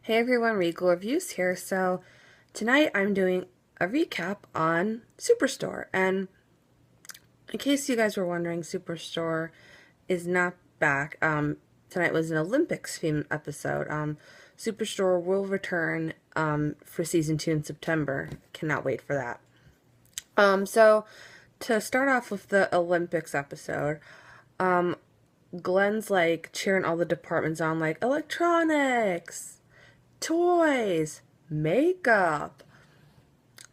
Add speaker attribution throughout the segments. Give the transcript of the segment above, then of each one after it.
Speaker 1: Hey everyone, Regal Reviews here. So tonight I'm doing a recap on Superstore. And in case you guys were wondering, Superstore is not back. Tonight was an Olympics themed episode. Superstore will return for season 2 in September. Cannot wait for that. So to start off with the Olympics episode, Glenn's like cheering all the departments on, like electronics, toys, makeup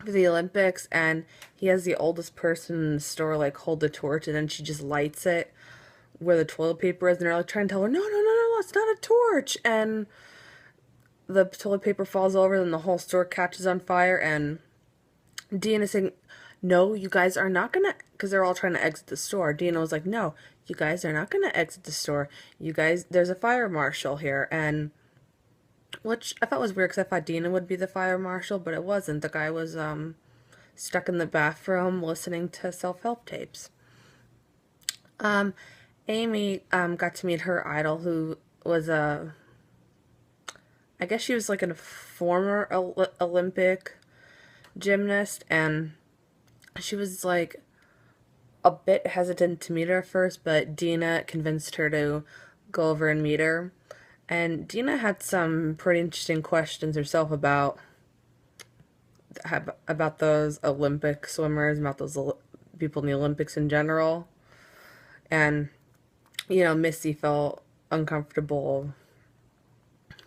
Speaker 1: for the Olympics, and he has the oldest person in the store like hold the torch, and then she just lights it where the toilet paper is, and they're like trying to tell her, no, no, no, no, it's not a torch, and the toilet paper falls over, and the whole store catches on fire, and Dean is saying, no, you guys are not gonna, because they're all trying to exit the store. Dina was like, no, you guys are not gonna exit the store. You guys, there's a fire marshal here, and which I thought was weird because I thought Dina would be the fire marshal, but it wasn't. The guy was stuck in the bathroom listening to self-help tapes. Amy got to meet her idol, who was I guess she was like a former Olympic gymnast, and she was like a bit hesitant to meet her at first, but Dina convinced her to go over and meet her. And Dina had some pretty interesting questions herself about those Olympic swimmers, about those people in the Olympics in general. And, Missy felt uncomfortable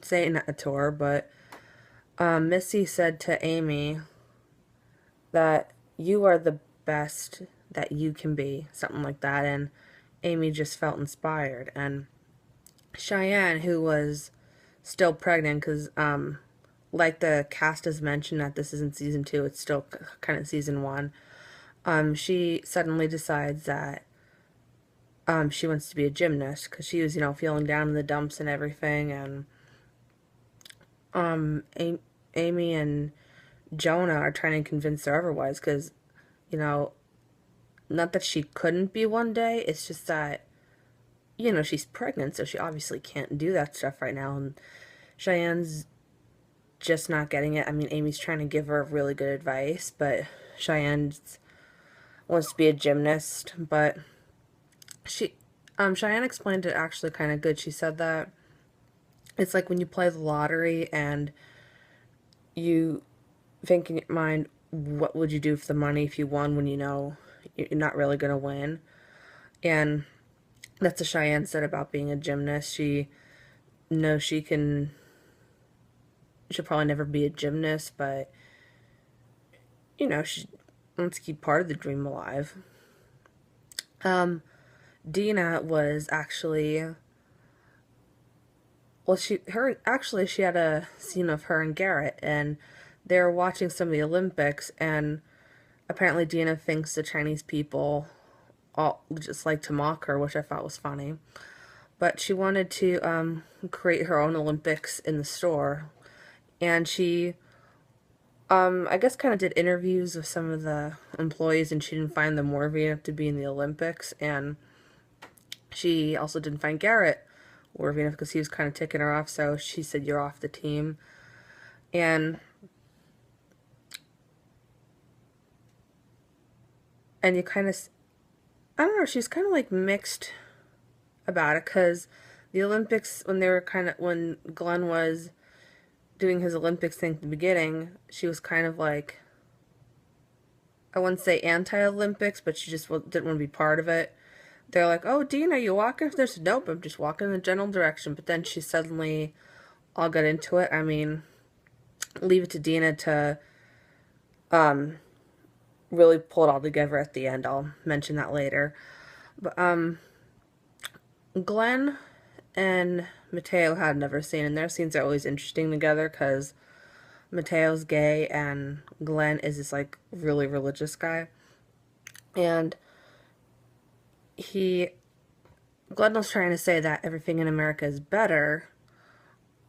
Speaker 1: saying that to her, but Missy said to Amy that you are the best that you can be, something like that. And Amy just felt inspired. And Cheyenne, who was still pregnant, because like the cast has mentioned that this isn't season 2, it's still kind of season 1. She suddenly decides that she wants to be a gymnast because she was, feeling down in the dumps and everything. And Amy and Jonah are trying to convince her otherwise because, not that she couldn't be one day, it's just that, she's pregnant, so she obviously can't do that stuff right now. And Cheyenne's just not getting it. I mean, Amy's trying to give her really good advice, but Cheyenne wants to be a gymnast. But Cheyenne explained it actually kind of good. She said that it's like when you play the lottery and you think in your mind, what would you do for the money if you won when you know you're not really going to win? And that's what Cheyenne said about being a gymnast. She knows she'll probably never be a gymnast, but, she wants to keep part of the dream alive. Dina was actually, well, she had a scene of her and Garrett, and they were watching some of the Olympics, and apparently Dina thinks the Chinese people all just like to mock her, which I thought was funny. But she wanted to create her own Olympics in the store, and she I guess kind of did interviews with some of the employees, and she didn't find them worthy enough to be in the Olympics. And she also didn't find Garrett worthy enough because he was kind of ticking her off, so she said, you're off the team. And you kind of, I don't know, she's kind of like mixed about it, because the Olympics, when Glenn was doing his Olympics thing at the beginning, she was kind of like, I wouldn't say anti-Olympics, but she just didn't want to be part of it. They're like, oh, Dean, are you walking? There's nope, I'm just walking in the general direction. But then she suddenly all got into it. I mean, leave it to Dina to really pull it all together at the end. I'll mention that later. But Glenn and Mateo had never seen, and their scenes are always interesting together because Mateo's gay and Glenn is this like really religious guy. And Glenn was trying to say that everything in America is better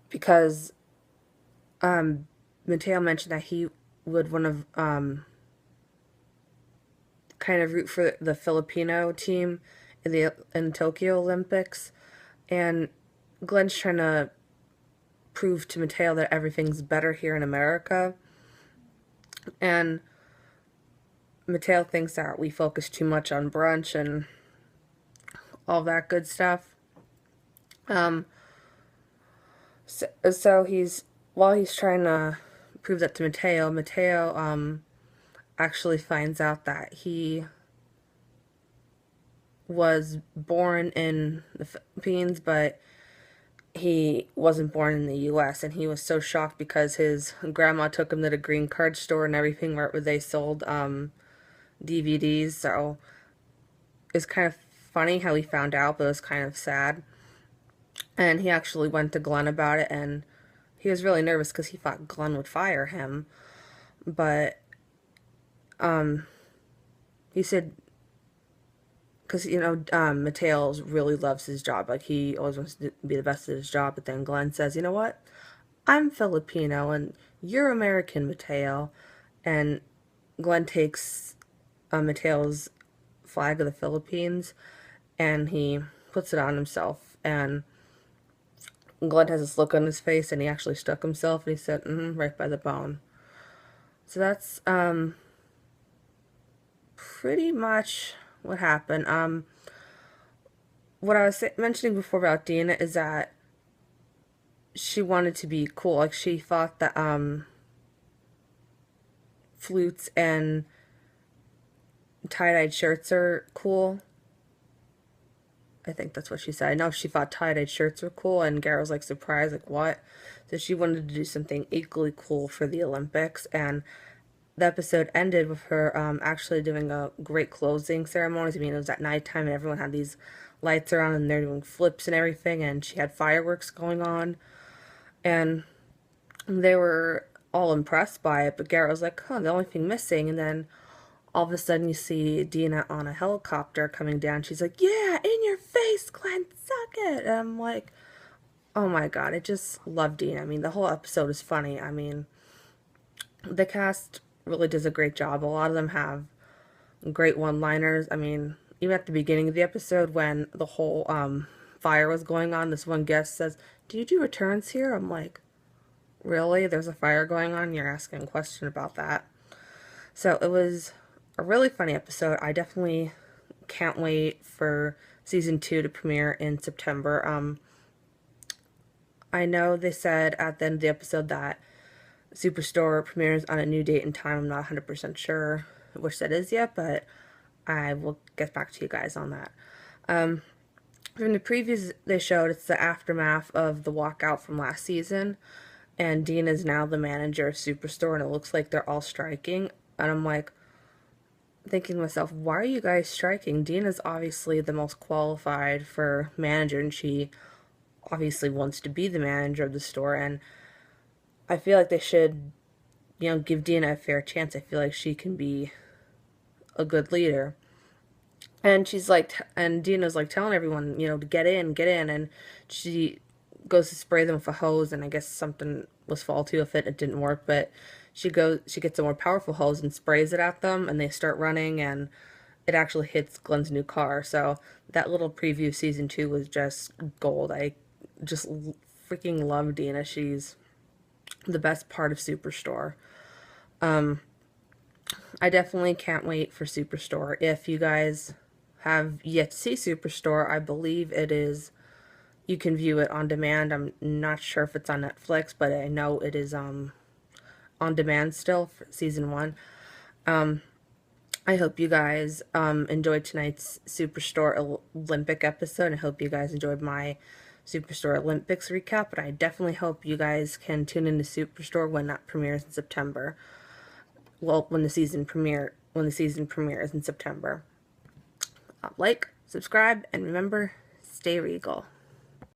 Speaker 1: because Mateo mentioned that he would want to kind of root for the Filipino team in Tokyo Olympics, and Glenn's trying to prove to Mateo that everything's better here in America. And Mateo thinks that we focus too much on brunch and all that good stuff. So while he's trying to prove that to Mateo, actually finds out that he was born in the Philippines, but he wasn't born in the US, and he was so shocked because his grandma took him to the green card store and everything where they sold DVDs. So it's kind of funny how he found out, but it was kind of sad. And he actually went to Glenn about it, and he was really nervous because he thought Glenn would fire him. But he said, because, Mateo really loves his job. Like, he always wants to be the best at his job. But then Glenn says, you know what? I'm Filipino, and you're American, Mateo. And Glenn takes Mateo's flag of the Philippines, and he puts it on himself. And Glenn has this look on his face, and he actually stuck himself, and he said, right by the bone. So that's pretty much what happened. What I was mentioning before about Dina is that she wanted to be cool. Like, she thought that flutes and tie-dyed shirts are cool. I think that's what she said. I know she thought tie-dyed shirts were cool, and Gara was like surprised, like, what? So she wanted to do something equally cool for the Olympics, and the episode ended with her actually doing a great closing ceremony. I mean, it was at nighttime, and everyone had these lights around, and they're doing flips and everything, and she had fireworks going on, and they were all impressed by it, but Gara was like, huh, the only thing missing, and then all of a sudden you see Dina on a helicopter coming down. She's like, yeah, in your face, Glenn, suck it. And I'm like, oh my god, I just love Dina. I mean, the whole episode is funny. I mean, the cast really does a great job. A lot of them have great one-liners. I mean, even at the beginning of the episode when the whole fire was going on, this one guest says, do you do returns here? I'm like, really? There's a fire going on? You're asking a question about that. So it was a really funny episode. I definitely can't wait for season 2 to premiere in September. I know they said at the end of the episode that Superstore premieres on a new date and time. I'm not 100% sure which that is yet, but I will get back to you guys on that. From the previews they showed, it's the aftermath of the walkout from last season, and Dean is now the manager of Superstore, and it looks like they're all striking. And I'm like, thinking to myself, why are you guys striking? Dina's obviously the most qualified for manager, and she obviously wants to be the manager of the store, and I feel like they should, give Dina a fair chance. I feel like she can be a good leader. And she's like, and Dina's like telling everyone, to get in, and she goes to spray them with a hose, and I guess something was faulty with it. It didn't work, but she gets a more powerful hose and sprays it at them, and they start running, and it actually hits Glenn's new car. So that little preview of season 2 was just gold. I just freaking love Dina. She's the best part of Superstore. I definitely can't wait for Superstore. If you guys have yet to see Superstore, I believe you can view it on demand. I'm not sure if it's on Netflix, but I know it is on demand still for season 1. I hope you guys enjoyed tonight's Superstore Olympic episode. I hope you guys enjoyed my Superstore Olympics recap, but I definitely hope you guys can tune into Superstore when that premieres in September. Well, when the season premieres in September. Like, subscribe, and remember, stay regal.